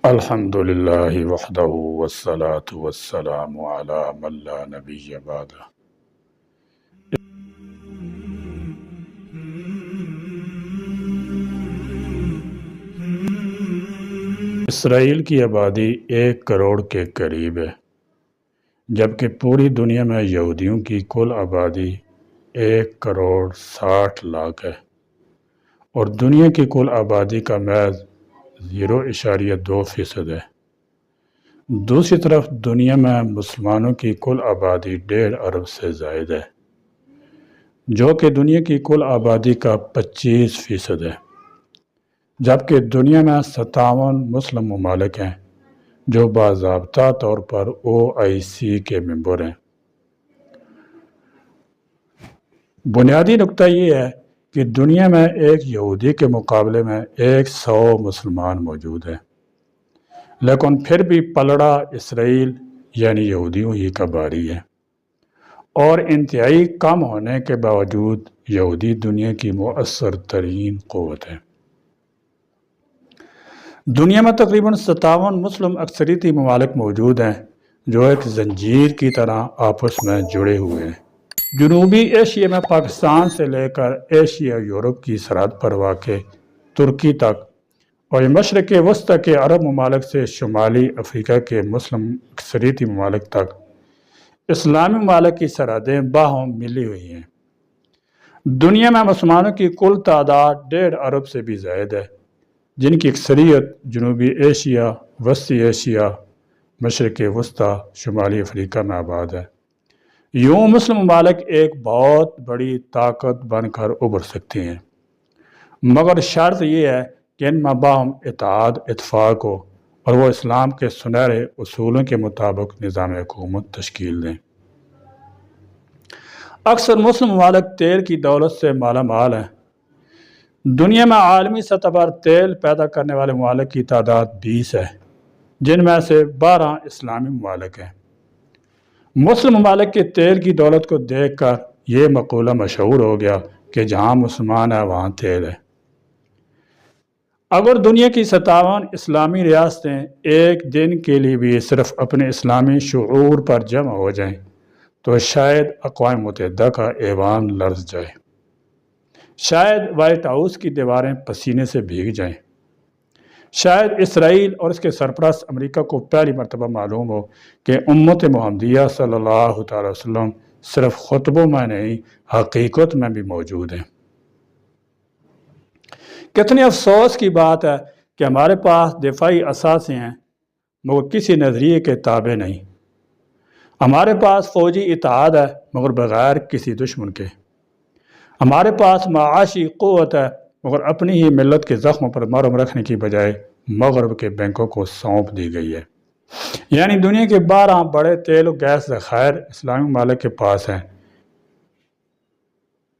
الحمد للہ وحدہ والصلاة والسلام علی من لا نبی بعدہ۔ اسرائیل کی آبادی 1 کروڑ کے قریب ہے، جبکہ پوری دنیا میں یہودیوں کی کل آبادی 1 کروڑ 60 لاکھ ہے، اور دنیا کی کل آبادی کا محض 0.2% ہے۔ دوسری طرف دنیا میں مسلمانوں کی کل آبادی 1.5 ارب سے زائد ہے، جو کہ دنیا کی کل آبادی کا 25% ہے، جبکہ دنیا میں 57 مسلم ممالک ہیں جو باضابطہ طور پر OIC کے ممبر ہیں۔ بنیادی نکتہ یہ ہے کہ دنیا میں ایک یہودی کے مقابلے میں 100 مسلمان موجود ہیں، لیکن پھر بھی پلڑا اسرائیل یعنی یہودیوں ہی کا باری ہے، اور انتہائی کم ہونے کے باوجود یہودی دنیا کی مؤثر ترین قوت ہے۔ دنیا میں تقریباً 57 مسلم اکثریتی ممالک موجود ہیں جو ایک زنجیر کی طرح آپس میں جڑے ہوئے ہیں۔ جنوبی ایشیا میں پاکستان سے لے کر ایشیا یورپ کی سرحد پر واقع ترکی تک، اور مشرق وسطی کے عرب ممالک سے شمالی افریقہ کے مسلم اکثریتی ممالک تک اسلامی ممالک کی سرحدیں باہم ملی ہوئی ہیں۔ دنیا میں مسلمانوں کی کل تعداد 1.5 ارب سے بھی زائد ہے، جن کی اکثریت جنوبی ایشیا، وسطی ایشیا، مشرق وسطی، شمالی افریقہ میں آباد ہے۔ یوں مسلم ممالک ایک بہت بڑی طاقت بن کر ابھر سکتے ہیں، مگر شرط یہ ہے کہ ان میں باہم اتحاد اتفاق ہو اور وہ اسلام کے سنہرے اصولوں کے مطابق نظام حکومت تشکیل دیں۔ اکثر مسلم ممالک تیل کی دولت سے مالا مال ہیں۔ دنیا میں عالمی سطح پر تیل پیدا کرنے والے ممالک کی تعداد 20 ہے، جن میں سے 12 اسلامی ممالک ہیں۔ مسلم ممالک کے تیل کی دولت کو دیکھ کر یہ مقولہ مشہور ہو گیا کہ جہاں مسلمان ہے وہاں تیل ہے۔ اگر دنیا کی 57 اسلامی ریاستیں ایک دن کے لیے بھی صرف اپنے اسلامی شعور پر جمع ہو جائیں تو شاید اقوام متحدہ کا ایوان لرز جائے، شاید وائٹ ہاؤس کی دیواریں پسینے سے بھیگ جائیں، شاید اسرائیل اور اس کے سرپرست امریکہ کو پہلی مرتبہ معلوم ہو کہ امت محمدیہ صلی اللہ تعالی وسلم صرف خطبوں میں نہیں حقیقت میں بھی موجود ہیں۔ کتنے افسوس کی بات ہے کہ ہمارے پاس دفاعی اثاثے ہیں مگر کسی نظریے کے تابع نہیں۔ ہمارے پاس فوجی اتحاد ہے مگر بغیر کسی دشمن کے۔ ہمارے پاس معاشی قوت ہے مگر اپنی ہی ملت کے زخموں پر مرہم رکھنے کی بجائے مغرب کے بینکوں کو سونپ دی گئی ہے۔ یعنی دنیا کے 12 بڑے تیل و گیس ذخائر اسلامی ممالک کے پاس ہیں۔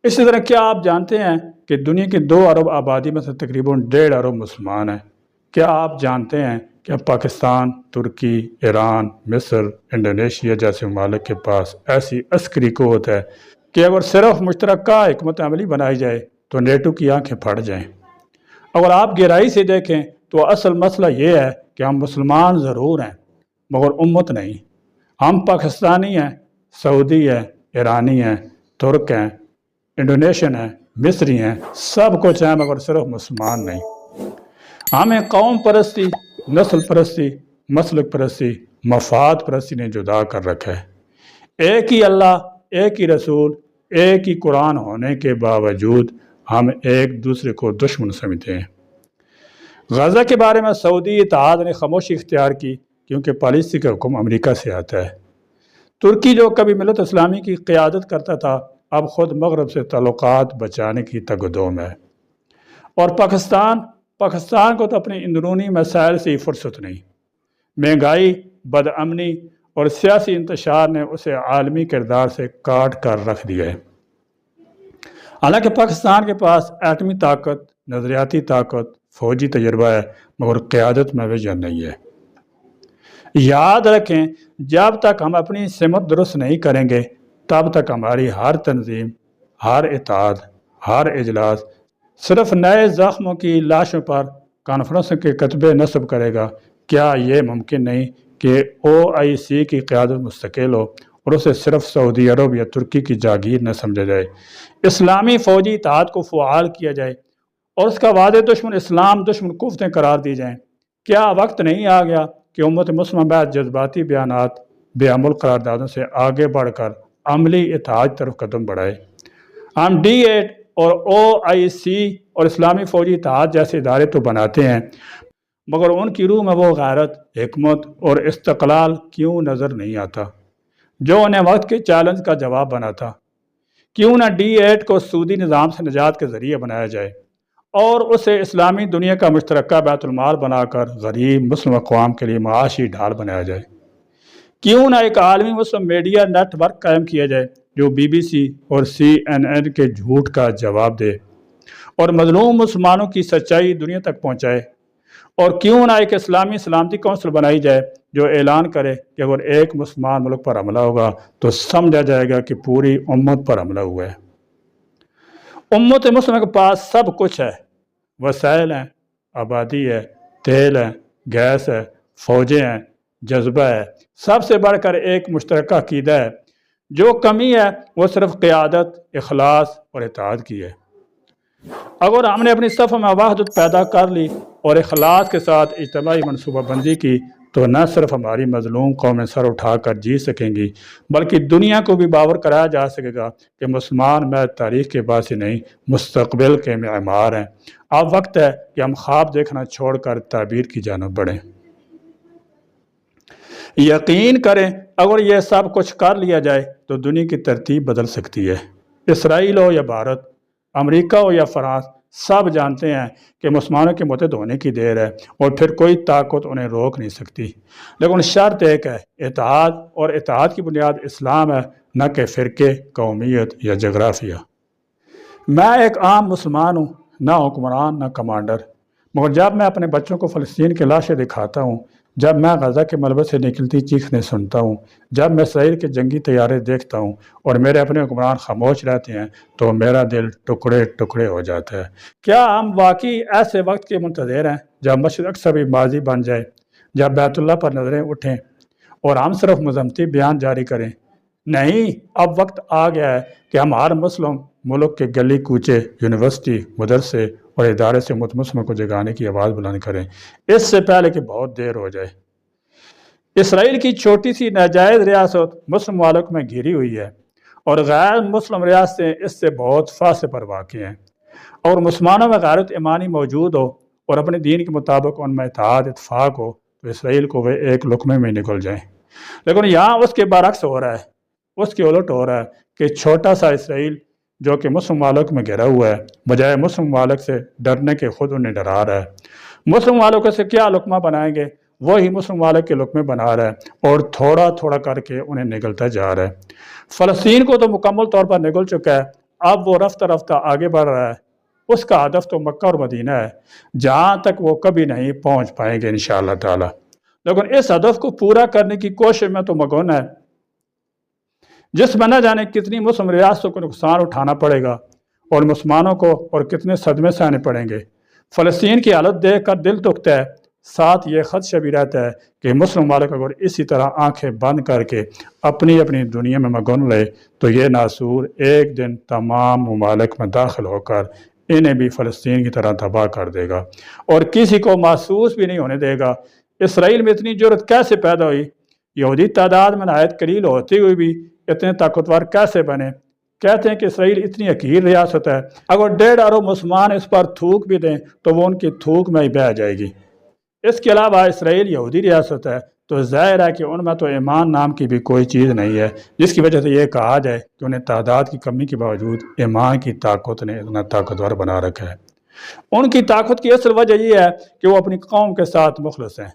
اسی طرح کیا آپ جانتے ہیں کہ دنیا کی 2 ارب آبادی میں سے تقریباً 1.5 ارب مسلمان ہیں؟ کیا آپ جانتے ہیں کہ پاکستان، ترکی، ایران، مصر، انڈونیشیا جیسے ممالک کے پاس ایسی عسکری قوت ہے کہ اگر صرف مشترکہ حکمت عملی بنائی جائے تو نیٹو کی آنکھیں پھٹ جائیں؟ اگر آپ گہرائی سے دیکھیں تو اصل مسئلہ یہ ہے کہ ہم مسلمان ضرور ہیں مگر امت نہیں۔ ہم پاکستانی ہیں، سعودی ہیں، ایرانی ہیں، ترک ہیں، انڈونیشین ہیں، مصری ہیں، سب کچھ ہیں مگر صرف مسلمان نہیں۔ ہمیں قوم پرستی، نسل پرستی، مسلک پرستی، مفاد پرستی نے جدا کر رکھا ہے۔ ایک ہی اللہ، ایک ہی رسول، ایک ہی قرآن ہونے کے باوجود ہم ایک دوسرے کو دشمن سمجھتے ہیں۔ غزہ کے بارے میں سعودی اتحاد نے خاموشی اختیار کی کیونکہ پالیسی کا حکم امریکہ سے آتا ہے۔ ترکی جو کبھی ملت اسلامی کی قیادت کرتا تھا اب خود مغرب سے تعلقات بچانے کی تگدوم ہے۔ اور پاکستان کو تو اپنے اندرونی مسائل سے ہی فرصت نہیں۔ مہنگائی، بدامنی اور سیاسی انتشار نے اسے عالمی کردار سے کاٹ کر رکھ دیا ہے۔ حالانکہ پاکستان کے پاس ایٹمی طاقت، نظریاتی طاقت، فوجی تجربہ ہے مگر قیادت میں وژن نہیں ہے۔ یاد رکھیں جب تک ہم اپنی سمت درست نہیں کریں گے تب تک ہماری ہر تنظیم، ہر اتحاد، ہر اجلاس صرف نئے زخموں کی لاشوں پر کانفرنسوں کے کتبے نصب کرے گا کیا یہ ممکن نہیں کہ OIC کی قیادت مستقل ہو اور اسے صرف سعودی عرب یا ترکی کی جاگیر نہ سمجھا جائے؟ اسلامی فوجی اتحاد کو فعال کیا جائے اور اس کا واضح دشمن اسلام دشمن قوتیں قرار دی جائیں۔ کیا وقت نہیں آ گیا کہ امت مسلمہ بعد جذباتی بیانات بے عمل قراردادوں سے آگے بڑھ کر عملی اتحاد طرف قدم بڑھائے؟ ہم D8 اور OIC اور اسلامی فوجی اتحاد جیسے ادارے تو بناتے ہیں، مگر ان کی روح میں وہ غیرت، حکمت اور استقلال کیوں نظر نہیں آتا جو انہیں وقت کے چیلنج کا جواب بنا تھا؟ کیوں نہ D8 کو سودی نظام سے نجات کے ذریعے بنایا جائے اور اسے اسلامی دنیا کا مشترکہ بیت المال بنا کر غریب مسلم اقوام کے لیے معاشی ڈھال بنایا جائے؟ کیوں نہ ایک عالمی مسلم میڈیا نیٹ ورک قائم کیا جائے جو BBC اور CNN کے جھوٹ کا جواب دے اور مظلوم مسلمانوں کی سچائی دنیا تک پہنچائے؟ اور کیوں نہ ایک اسلامی سلامتی کونسل بنائی جائے جو اعلان کرے کہ اگر ایک مسلمان ملک پر حملہ ہوگا تو سمجھا جائے گا کہ پوری امت پر حملہ ہوا ہے۔ امت مسلمہ کے پاس سب کچھ ہے، وسائل ہیں، آبادی ہے، تیل ہے، گیس ہے، فوجیں ہیں، جذبہ ہے، سب سے بڑھ کر ایک مشترکہ عقیدہ ہے۔ جو کمی ہے وہ صرف قیادت، اخلاص اور اطاعت کی ہے۔ اگر ہم نے اپنی صف میں وحدت پیدا کر لی اور اخلاص کے ساتھ اجتماعی منصوبہ بندی کی تو نہ صرف ہماری مظلوم قومیں سر اٹھا کر جی سکیں گی بلکہ دنیا کو بھی باور کرایا جا سکے گا کہ مسلمان محض تاریخ کے باعث نہیں مستقبل کے معمار ہیں۔ اب وقت ہے کہ ہم خواب دیکھنا چھوڑ کر تعبیر کی جانب بڑھیں۔ یقین کریں اگر یہ سب کچھ کر لیا جائے تو دنیا کی ترتیب بدل سکتی ہے۔ اسرائیل ہو یا بھارت، امریکہ ہو یا فرانس، سب جانتے ہیں کہ مسلمانوں کے متحد ہونے کی دیر ہے اور پھر کوئی طاقت انہیں روک نہیں سکتی، لیکن شرط ایک ہے، اتحاد، اور اتحاد کی بنیاد اسلام ہے، نہ کہ فرقے، قومیت یا جغرافیہ۔ میں ایک عام مسلمان ہوں، نہ حکمران نہ کمانڈر، مگر جب میں اپنے بچوں کو فلسطین کی لاشیں دکھاتا ہوں، جب میں غزہ کے ملبے سے نکلتی چیخنے سنتا ہوں، جب میں اسرائیل کے جنگی طیارے دیکھتا ہوں اور میرے اپنے حکمران خاموش رہتے ہیں تو میرا دل ٹکڑے ٹکڑے ہو جاتا ہے۔ کیا ہم واقعی ایسے وقت کے منتظر ہیں جب مسجد اقصی بھی ماضی بن جائے، جب بیت اللہ پر نظریں اٹھیں اور ہم صرف مذمتی بیان جاری کریں؟ نہیں، اب وقت آ گیا ہے کہ ہم ہر مسلم ملک کے گلی کوچے، یونیورسٹی، مدرسے اور ادارے سے مسلموں کو جگانے کی آواز بلند کریں، اس سے پہلے کہ بہت دیر ہو جائے۔ اسرائیل کی چھوٹی سی ناجائز ریاست مسلم ممالک میں گھری ہوئی ہے اور غیر مسلم ریاستیں اس سے بہت فاصلے پر واقع ہیں۔ اور مسلمانوں میں غیرت ایمانی موجود ہو اور اپنے دین کے مطابق ان میں اتحاد اتفاق ہو تو اسرائیل کو وہ ایک لقمے میں نگل جائیں، لیکن یہاں اس کے برعکس ہو رہا ہے، اس کے الٹ ہو رہا ہے کہ چھوٹا سا اسرائیل جو کہ مسلم ممالک میں گھرا ہوا ہے، بجائے مسلم ممالک سے ڈرنے کے خود انہیں ڈرا رہا ہے۔ مسلم ممالک سے کیا لقمہ بنائیں گے، وہی مسلم ممالک کے لقمے بنا رہا ہے اور تھوڑا تھوڑا کر کے انہیں نگلتا جا رہا ہے۔ فلسطین کو تو مکمل طور پر نگل چکا ہے، اب وہ رفتہ رفتہ آگے بڑھ رہا ہے۔ اس کا ہدف تو مکہ اور مدینہ ہے، جہاں تک وہ کبھی نہیں پہنچ پائیں گے انشاءاللہ تعالی، لیکن اس ہدف کو پورا کرنے کی کوشش میں تو مگن ہے، جس میں نہ جانے کتنی مسلم ریاستوں کو نقصان اٹھانا پڑے گا اور مسلمانوں کو اور کتنے صدمے سہنے پڑیں گے۔ فلسطین کی حالت دیکھ کر دل دکھتا ہے، ساتھ یہ خدشہ بھی رہتا ہے کہ مسلم ممالک اگر اسی طرح آنکھیں بند کر کے اپنی دنیا میں مگن لے تو یہ ناسور ایک دن تمام ممالک میں داخل ہو کر انہیں بھی فلسطین کی طرح تباہ کر دے گا اور کسی کو محسوس بھی نہیں ہونے دے گا۔ اسرائیل میں اتنی جرأت کیسے پیدا ہوئی؟ یہودی تعداد میں نہایت قلیل ہوتی ہوئی بھی اتنے طاقتور کیسے بنے؟ کہتے ہیں کہ اسرائیل اتنی حقیر ریاست ہے، اگر 1.5 ارب مسلمان اس پر تھوک بھی دیں تو وہ ان کی تھوک میں ہی بہہ جائے گی۔ اس کے علاوہ اسرائیل یہودی ریاست ہے تو ظاہر ہے کہ ان میں تو ایمان نام کی بھی کوئی چیز نہیں ہے، جس کی وجہ سے یہ کہا جائے کہ انہیں تعداد کی کمی کے باوجود ایمان کی طاقت نے اتنا طاقتور بنا رکھا ہے۔ ان کی طاقت کی اصل وجہ یہ ہے کہ وہ اپنی قوم کے ساتھ مخلص ہیں۔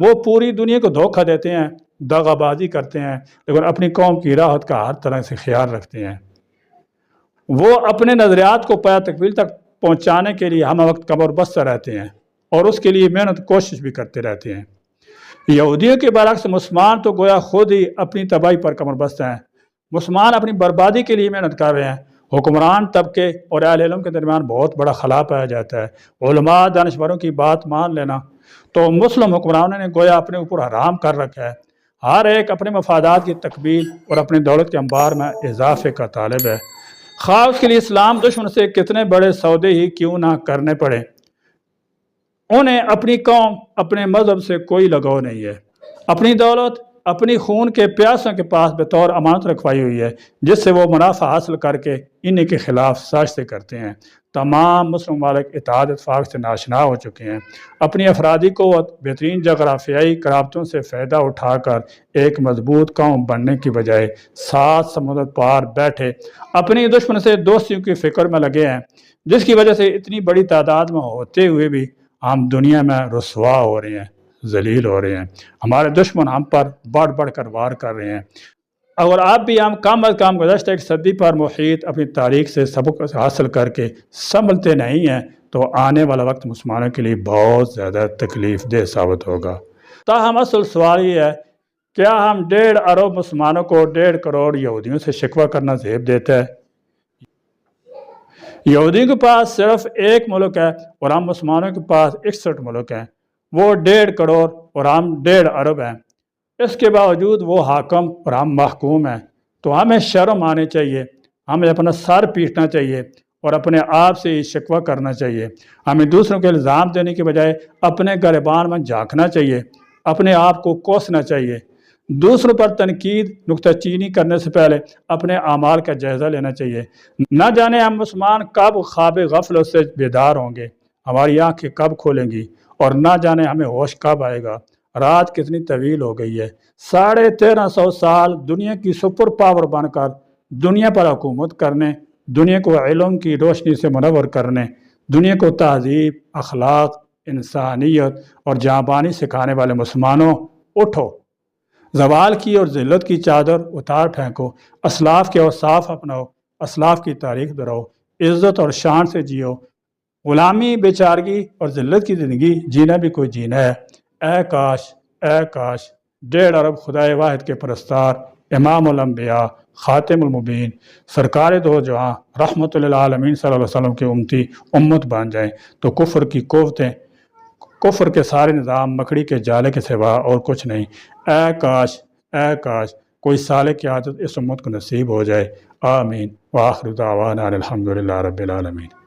وہ پوری دنیا کو دھوکہ دیتے ہیں، دغا بازی کرتے ہیں، لیکن اپنی قوم کی راحت کا ہر طرح سے خیال رکھتے ہیں۔ وہ اپنے نظریات کو پایہ تکمیل تک پہنچانے کے لیے ہم وقت کمر بستہ رہتے ہیں اور اس کے لیے محنت کوشش بھی کرتے رہتے ہیں۔ یہودیوں کے برعکس مسلمان تو گویا خود ہی اپنی تباہی پر کمر بستہ ہیں۔ مسلمان اپنی بربادی کے لیے محنت کر رہے ہیں۔ حکمران طبقے اور اہل علم کے درمیان بہت بڑا خلا پایا جاتا ہے۔ علماء دانشوروں کی بات مان لینا تو مسلم حکمرانوں نے گویا اپنے اوپر حرام کر رکھا ہے، ہر ایک اپنے مفادات کی تکمیل اور اپنی دولت کے انبار میں اضافے کا طالب ہے، خواہ اس کے لیے اسلام دشمن سے کتنے بڑے سودے ہی کیوں نہ کرنے پڑے۔ انہیں اپنی قوم، اپنے مذہب سے کوئی لگاؤ نہیں ہے، اپنی دولت اپنی خون کے پیاسوں کے پاس بطور امانت رکھوائی ہوئی ہے، جس سے وہ منافع حاصل کر کے انہی کے خلاف سازشیں کرتے ہیں۔ تمام مسلم ممالک اتحاد اتفاق سے ناشنا ہو چکے ہیں، اپنی افرادی قوت، بہترین جغرافیائی قرابتوں سے فائدہ اٹھا کر ایک مضبوط قوم بننے کی بجائے 7 سمندر پار بیٹھے اپنی دشمن سے دوستیوں کی فکر میں لگے ہیں، جس کی وجہ سے اتنی بڑی تعداد میں ہوتے ہوئے بھی ہم دنیا میں رسوا ہو رہے ہیں، ذلیل ہو رہے ہیں، ہمارے دشمن ہم پر بڑھ بڑھ کر وار کر رہے ہیں۔ اور اب بھی ہم کم از کم گزشتہ ایک صدی پر محیط اپنی تاریخ سے سبق حاصل کر کے سنبھلتے نہیں ہیں تو آنے والا وقت مسلمانوں کے لیے بہت زیادہ تکلیف دہ ثابت ہوگا۔ تاہم اصل سوال یہ ہے، کیا ہم 1.5 ارب مسلمانوں کو 1.5 کروڑ یہودیوں سے شکوہ کرنا زیب دیتا ہے؟ یہودیوں کے پاس صرف ایک ملک ہے اور ہم مسلمانوں کے پاس 61 ملک ہیں، وہ 1.5 کروڑ اور ہم 1.5 ارب ہیں، اس کے باوجود وہ حاکم اور ہم محکوم ہیں۔ تو ہمیں شرم آنی چاہیے، ہمیں اپنا سر پیٹنا چاہیے اور اپنے آپ سے شکوہ کرنا چاہیے، ہمیں دوسروں کے الزام دینے کے بجائے اپنے گریبان میں جھانکنا چاہیے، اپنے آپ کو کوسنا چاہیے، دوسروں پر تنقید نکتہ چینی کرنے سے پہلے اپنے اعمال کا جائزہ لینا چاہیے۔ نہ جانے ہم مسلمان کب خواب غفلت سے بیدار ہوں گے، ہماری آنکھیں کب کھولیں گی، اور نہ جانے ہمیں ہوش کب آئے گا۔ رات کتنی طویل ہو گئی ہے، 1350 سال دنیا کی سپر پاور بن کر دنیا پر حکومت کرنے، دنیا کو علم کی روشنی سے منور کرنے، دنیا کو تہذیب، اخلاق، انسانیت اور جانبانی سکھانے والے مسلمانوں، اٹھو، زوال کی اور ذلت کی چادر اتار پھینکو، اسلاف کے اوصاف اپناؤ، اسلاف کی تاریخ دہراؤ، عزت اور شان سے جیو، غلامی، بیچارگی اور ذلت کی زندگی جینا بھی کوئی جینا ہے۔ اے کاش، اے کاش 1.5 ارب خدائے واحد کے پرستار، امام الانبیاء، خاتم المبین، سرکار دو جہاں، رحمت للعالمین صلی اللہ علیہ وسلم کی امتی امت بن جائیں تو کفر کی قوتیں، کفر کے سارے نظام مکڑی کے جالے کے سوا اور کچھ نہیں۔ اے کاش کوئی صالح کی عادت اس امت کو نصیب ہو جائے۔ آمین۔ وآخر دعوانا الحمدللہ رب العالمین۔